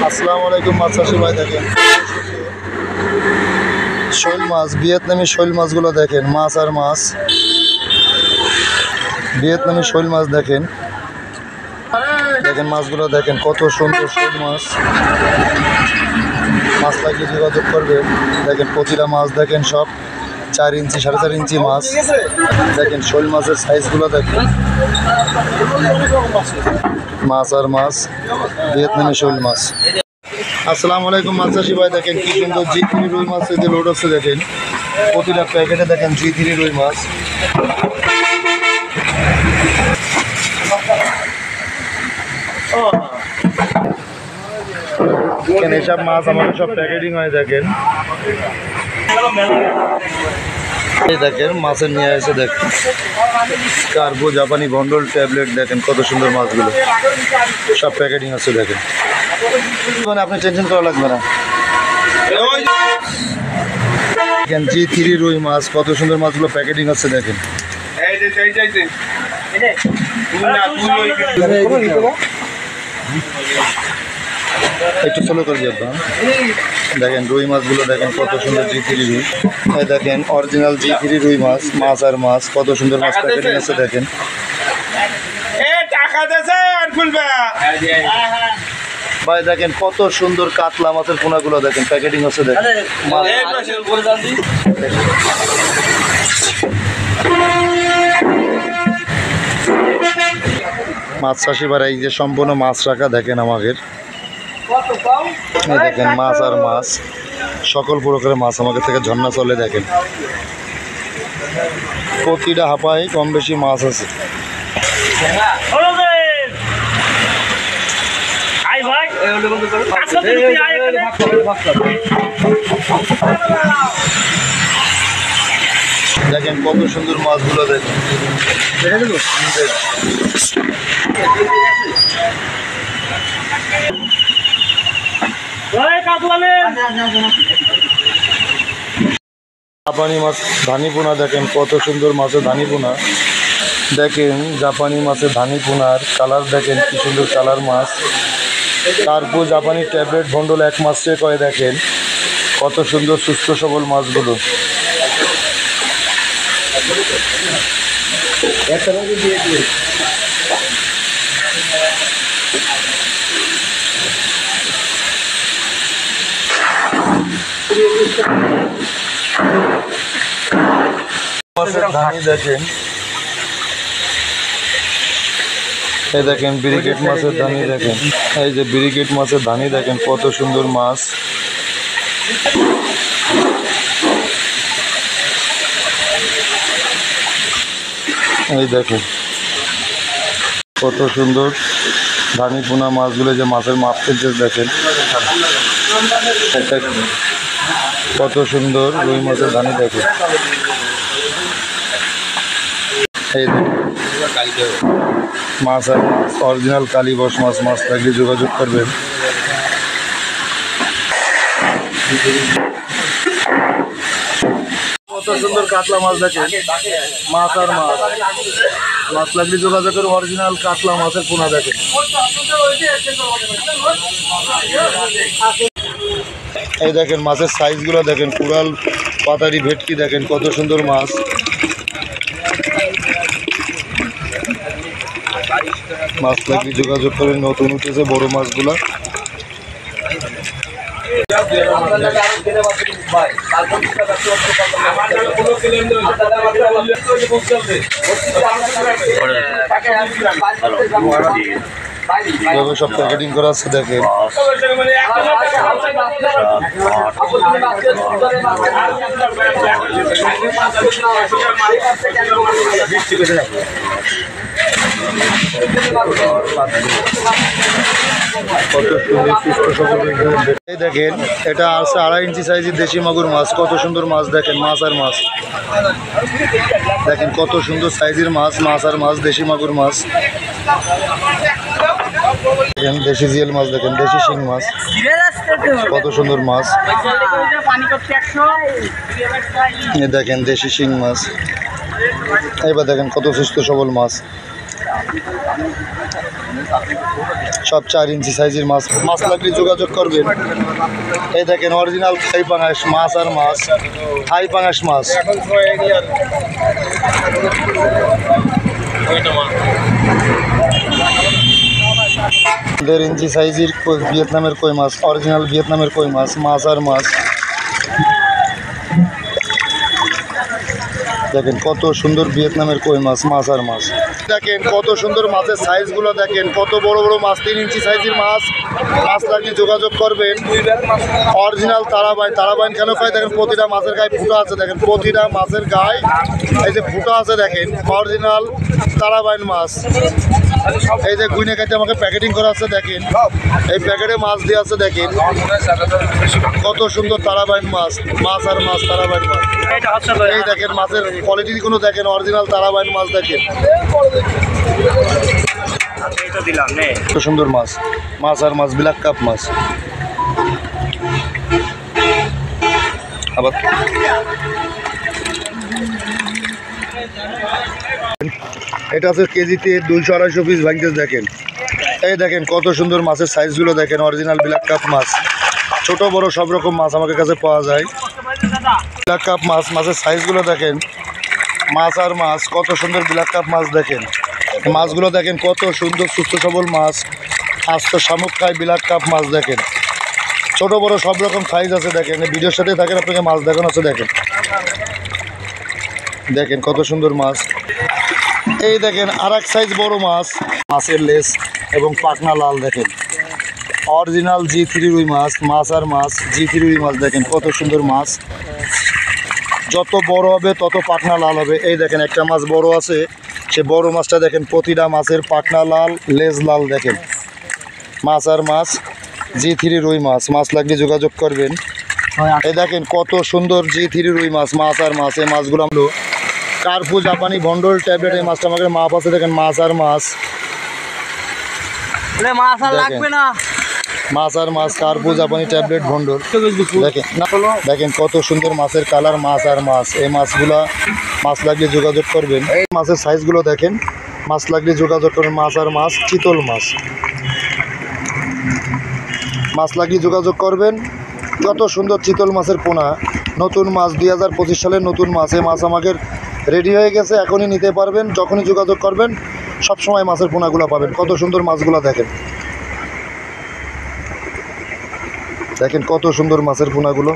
আসসালামু আলাইকুম মাছ চাষি ভাই, দেখেন শৈল মাছ, ভিয়েতনামি শৈল মাছগুলো দেখেন, মাছ আর মাছ, ভিয়েতনামি শৈল মাছ দেখেন মাছগুলো দেখেন কত সুন্দর শৈল মাছ। মাছ লাগলে যোগাযোগ করবে। দেখেন প্রতিটা মাছ দেখেন সব 4 ইঞ্চি 4.5 ইঞ্চি মাছ। দেখেন শৈল মাছের সাইজগুলো দেখেন, মাছ আর মাছ, ভিয়েতনামি শৈল মাছ। আসসালামু আলাইকুম মাছ চাষি ভাই, দেখেন কি সুন্দর জি3 রুই মাছের যে লোড হচ্ছে দেখেন, প্রতিটা প্যাকেটে দেখেন জি3 রুই মাছ। এসব মাছ আমাদের সব প্যাকেটিং হয় দেখেন। এই দেখেন মাছের নিয়ে এসে দেখেন কার্গো জাপানি বন্ডল ট্যাবলেট, দেখেন কত সুন্দর মাছগুলো সব প্যাকেটিং আছে দেখেন। মানে আপনি টেনশন করা লাগবে না। দেখেন জি3 রুই মাছ, কত সুন্দর মাছগুলো প্যাকেটিং আছে দেখেন। একটু স্লো করে দিয়ে দেখেন রুই মাছগুলো দেখেন কত সুন্দর জি3 রুই। দেখেন অরিজিনাল জি3 রুই মাছ, মাছ আর মাছ, কত সুন্দর মাছ প্যাকেটিং আছে দেখেন। ভাই দেখেন কত সুন্দর কাতলা মাছের পোনাগুলো দেখেন প্যাকেটিং আছে দেখেন। মাছ চাষি ভাই এই যে সম্পূর্ণ মাছ রাখা দেখেন আমাদের। দেখেন মাছ আর মাছ, সকল প্রকারের মাছ আমাদের থেকে ঝর্ণা চলে দেখেন। প্রতিটা হাঁপায় কম বেশি মাছ আছে। দেখেন কত সুন্দর মাছগুলো দেখেন। জাপানি মাছ ধানি পোনা দেখেন কত সুন্দর মাছের ধানি পোনা। দেখেন জাপানি মাছের ধানি পোনার কালার দেখেন কি সুন্দর কালার মাছ। তারপর জাপানি ট্যাবলেট বন্ডল 1 মাস চেক করে দেখেন কত সুন্দর সুস্থ সবল মাছগুলো। মাছের ধানি দেখেন, এই দেখেন ব্রিকেট মাছের ধানি দেখেন, এই যে ব্রিকেট মাছের ধানি দেখেন কত সুন্দর মাছ। এই দেখেন কত সুন্দর ধানি পোনা মাছগুলো, যে মাছের মাপ ফেলতে দেখেন কত সুন্দর রুই মাছের ধানি দেখেন। এই মাছ আর মাছ, অরিজিনাল কালীবস মাছ। মাছ লাগলে যোগাযোগ করবেন। কত সুন্দর কাতলা মাছ দেখেন, মাছ আর মাছ, মাছ লাগলে যোগাযোগ করে। অরিজিনাল কাতলা মাছের পোনা দেখেন। এই দেখেন মাছের সাইজগুলো দেখেন, কুড়াল পাতারি ভেটকি দেখেন কত সুন্দর মাছ। মাছ লাগলে যোগাযোগ করে। নতুন উঠেছে বড় মাছগুলো। সব প্যাকেটিং করা আছে দেখেন। এই দেখেন এটা আছে 2.5 ইঞ্চি সাইজের দেশি মাগুর মাছ, কত সুন্দর মাছ দেখেন। মাছ আর মাছ দেখেন কত সুন্দর সাইজের মাছ, মাছ আর মাছ, দেশি মাগুর মাছ দেখেন। দেশি জিয়েল মাছ দেখেন, দেশি শিং মাছ, কত সুন্দর মাছ। দেখেন দেশি শিং মাছ। এবার দেখেন কত সুস্থ সবল মাছ। সব 4 ইঞ্চি সাইজের মাছ। মাছ লাগলে যোগাযোগ করবেন। এই দেখেন অরিজিনাল থাই পাঙাশ মাছ আর মাছ, থাই পাঙাশ মাছ। 1.5 ইঞ্চি সাইজের ভিয়েতনামের কই মাছ, অরিজিনাল ভিয়েতনামের কই মাছ, মাছ আর মাছ। দেখেন কত সুন্দর ভিয়েতনামের কই মাছ, মাছ আর মাছ। দেখেন কত সুন্দর মাছের সাইজগুলো, দেখেন কত বড় বড় মাছ, 3 ইঞ্চি সাইজের মাছ। মাছ লাগলে যোগাযোগ করবেন। অরিজিনাল তারাবাইন। তারাবাইন কেন খাই? দেখেন প্রতিটা মাছের গায়ে ফুটা আছে, দেখেন প্রতিটা মাছের গায়ে এই যে ফুটা আছে, দেখেন অরিজিনাল তারাবাইন মাছ। এই যে গুইনে খাইতে আমাকে প্যাকেটিং করা আছে, দেখেন এই প্যাকেটে মাছ দিয়ে আছে, দেখেন কত সুন্দর তারাবাইন মাছ, মাছ আর মাছ, তারাবাইন মাছ। এই দেখেন মাছের কোয়ালিটি কোনো দেখেন, অরিজিনাল তারাবাইন মাছ দেখেন কত সুন্দর মাছ, মাছ আর মাছ, ব্ল্যাক কাপ মাছ। আবার এটা আছে কেজিতে 200-250 পিস ভাঙতে। দেখেন এই দেখেন কত সুন্দর মাছের সাইজগুলো, দেখেন অরিজিনাল ব্ল্যাক কাপ মাছ। ছোট বড় সব রকম মাছ আমাদের কাছে পাওয়া যায়। ব্ল্যাক কাপ মাছ, মাছের সাইজগুলো দেখেন, মাছ আর মাছ, কত সুন্দর ব্ল্যাক কাপ মাছ। দেখেন মাছগুলো দেখেন কত সুন্দর সুস্থ সবল মাছ, আস্ত শামুক খায় ব্ল্যাক কাপ মাছ। দেখেন ছোট বড় সব রকম সাইজ আছে। দেখেন ভিডিওর সাথে থাকেন, আপনাকে মাছ দেখানো আছে। দেখেন দেখেন কত সুন্দর মাছ। এই দেখেন আর এক সাইজ বড় মাছ, মাছের লেস এবং পাখনা লাল। দেখেন অরিজিনাল G3 রুই মাছ, মাছ আর মাছ, G3 রুই মাছ। দেখেন কত সুন্দর মাছ, যত বড় হবে তত পাখনা লাল হবে। এই দেখেন একটা মাছ বড় আছে, সে বড় মাছটা দেখেন প্রতিটা মাছের পাখনা লাল, লেজ লাল। দেখেন মাছ আর মাছ, G3 রুই মাছ। মাছ লাগলে যোগাযোগ করবেন। এই দেখেন কত সুন্দর G3 রুই মাছ, মাছ আর মাছ। এই মাছগুলো হলো কার্পু জাপানি ভন্ডল ট্যাবলেট। এই মাছটা আমাদের মাপ আছে, দেখেন মাছ আর মাছ, মাছ আর মাছ, কার্পু জাপানি ট্যাবলেট ভন্ডল। দেখেন দেখেন কত সুন্দর মাছের কালার, মাছ আর মাছ। এই মাছগুলা মাছ লাগলে যোগাযোগ করবেন। এই মাছের সাইজগুলো দেখেন, মাছ লাগলে যোগাযোগ করবেন। মাছ আর মাছ, চিতল মাছ। মাছ লাগলে যোগাযোগ করবেন। কত সুন্দর চিতল মাছের পোনা, নতুন মাছ, 2025 সালের নতুন মাছ। এই মাছ আমাদের রেডি হয়ে গেছে, এখনই নিতে পারবেন। যখনই যোগাযোগ করবেন সব সময় মাছের পোনাগুলো পাবেন। কত সুন্দর মাছগুলো দেখেন, দেখেন কত সুন্দর মাছের পোনাগুলো।